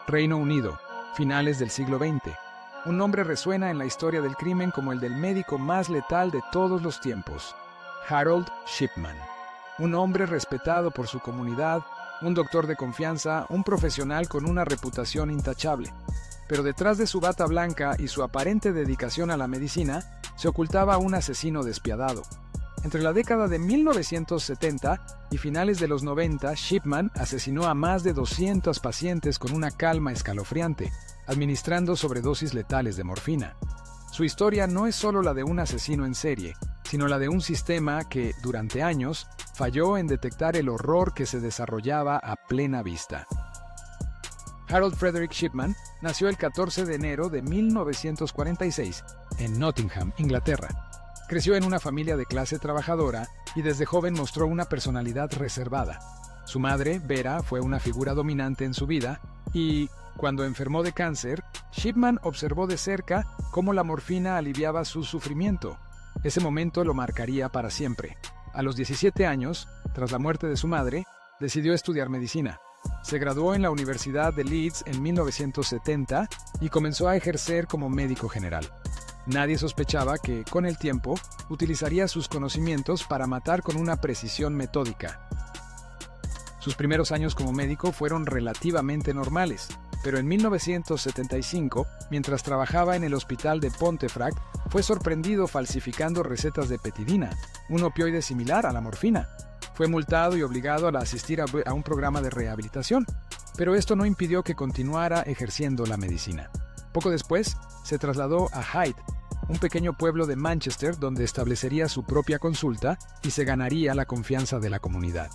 Reino Unido, finales del siglo XX. Un nombre resuena en la historia del crimen como el del médico más letal de todos los tiempos, Harold Shipman. Un hombre respetado por su comunidad, un doctor de confianza, un profesional con una reputación intachable. Pero detrás de su bata blanca y su aparente dedicación a la medicina, se ocultaba un asesino despiadado. Entre la década de 1970 y finales de los 90, Shipman asesinó a más de 200 pacientes con una calma escalofriante, administrando sobredosis letales de morfina. Su historia no es solo la de un asesino en serie, sino la de un sistema que, durante años, falló en detectar el horror que se desarrollaba a plena vista. Harold Frederick Shipman nació el 14 de enero de 1946 en Nottingham, Inglaterra. Creció en una familia de clase trabajadora y desde joven mostró una personalidad reservada. Su madre, Vera, fue una figura dominante en su vida y, cuando enfermó de cáncer, Shipman observó de cerca cómo la morfina aliviaba su sufrimiento. Ese momento lo marcaría para siempre. A los 17 años, tras la muerte de su madre, decidió estudiar medicina. Se graduó en la Universidad de Leeds en 1970 y comenzó a ejercer como médico general. Nadie sospechaba que, con el tiempo, utilizaría sus conocimientos para matar con una precisión metódica. Sus primeros años como médico fueron relativamente normales, pero en 1975, mientras trabajaba en el hospital de Pontefract, fue sorprendido falsificando recetas de petidina, un opioide similar a la morfina. Fue multado y obligado a asistir a un programa de rehabilitación, pero esto no impidió que continuara ejerciendo la medicina. Poco después, se trasladó a Hythe, un pequeño pueblo de Manchester donde establecería su propia consulta y se ganaría la confianza de la comunidad.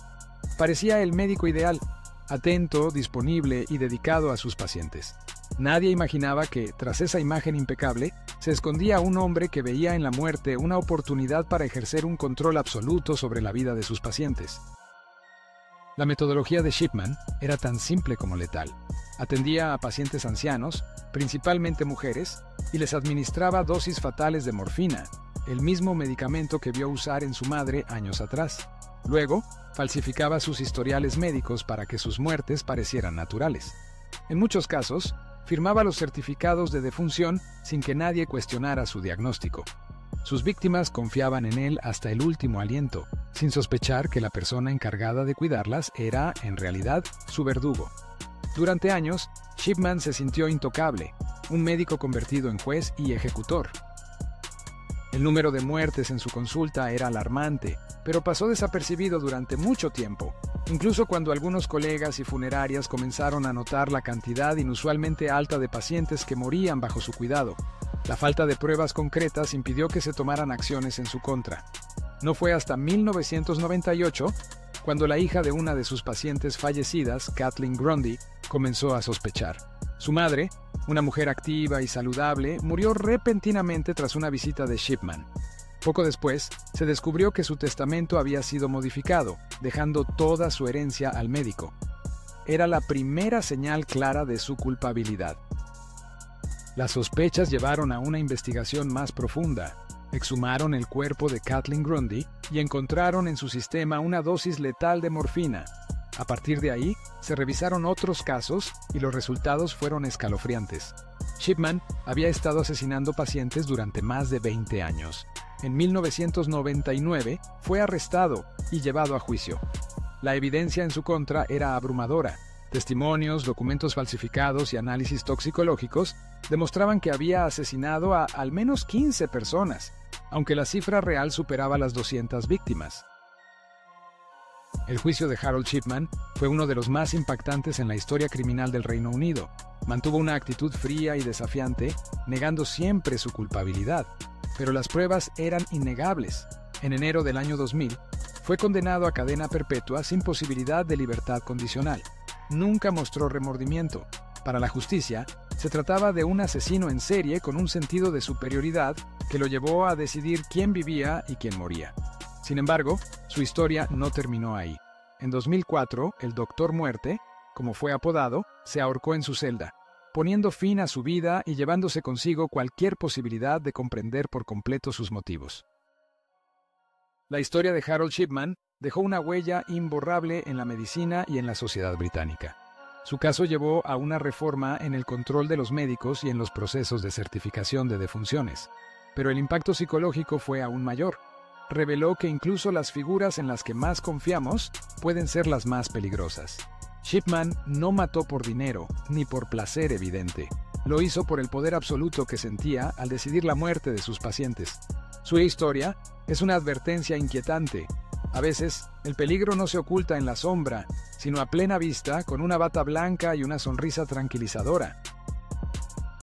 Parecía el médico ideal, atento, disponible y dedicado a sus pacientes. Nadie imaginaba que, tras esa imagen impecable, se escondía un hombre que veía en la muerte una oportunidad para ejercer un control absoluto sobre la vida de sus pacientes. La metodología de Shipman era tan simple como letal. Atendía a pacientes ancianos, principalmente mujeres, y les administraba dosis fatales de morfina, el mismo medicamento que vio usar en su madre años atrás. Luego, falsificaba sus historiales médicos para que sus muertes parecieran naturales. En muchos casos, firmaba los certificados de defunción sin que nadie cuestionara su diagnóstico. Sus víctimas confiaban en él hasta el último aliento, sin sospechar que la persona encargada de cuidarlas era, en realidad, su verdugo. Durante años, Shipman se sintió intocable, un médico convertido en juez y ejecutor. El número de muertes en su consulta era alarmante, pero pasó desapercibido durante mucho tiempo, incluso cuando algunos colegas y funerarias comenzaron a notar la cantidad inusualmente alta de pacientes que morían bajo su cuidado. La falta de pruebas concretas impidió que se tomaran acciones en su contra. No fue hasta 1998 cuando la hija de una de sus pacientes fallecidas, Kathleen Grundy, comenzó a sospechar. Su madre, una mujer activa y saludable, murió repentinamente tras una visita de Shipman. Poco después, se descubrió que su testamento había sido modificado, dejando toda su herencia al médico. Era la primera señal clara de su culpabilidad. Las sospechas llevaron a una investigación más profunda. Exhumaron el cuerpo de Kathleen Grundy y encontraron en su sistema una dosis letal de morfina. A partir de ahí, se revisaron otros casos y los resultados fueron escalofriantes. Shipman había estado asesinando pacientes durante más de 20 años. En 1999 fue arrestado y llevado a juicio. La evidencia en su contra era abrumadora. Testimonios, documentos falsificados y análisis toxicológicos demostraban que había asesinado a al menos 15 personas, aunque la cifra real superaba las 200 víctimas. El juicio de Harold Shipman fue uno de los más impactantes en la historia criminal del Reino Unido. Mantuvo una actitud fría y desafiante, negando siempre su culpabilidad. Pero las pruebas eran innegables. En enero del año 2000, fue condenado a cadena perpetua sin posibilidad de libertad condicional. Nunca mostró remordimiento. Para la justicia, se trataba de un asesino en serie con un sentido de superioridad que lo llevó a decidir quién vivía y quién moría. Sin embargo, su historia no terminó ahí. En 2004, el Doctor Muerte, como fue apodado, se ahorcó en su celda, poniendo fin a su vida y llevándose consigo cualquier posibilidad de comprender por completo sus motivos. La historia de Harold Shipman dejó una huella imborrable en la medicina y en la sociedad británica. Su caso llevó a una reforma en el control de los médicos y en los procesos de certificación de defunciones. Pero el impacto psicológico fue aún mayor. Reveló que incluso las figuras en las que más confiamos pueden ser las más peligrosas. Shipman no mató por dinero, ni por placer evidente. Lo hizo por el poder absoluto que sentía al decidir la muerte de sus pacientes. Su historia es una advertencia inquietante. A veces, el peligro no se oculta en la sombra, sino a plena vista, con una bata blanca y una sonrisa tranquilizadora.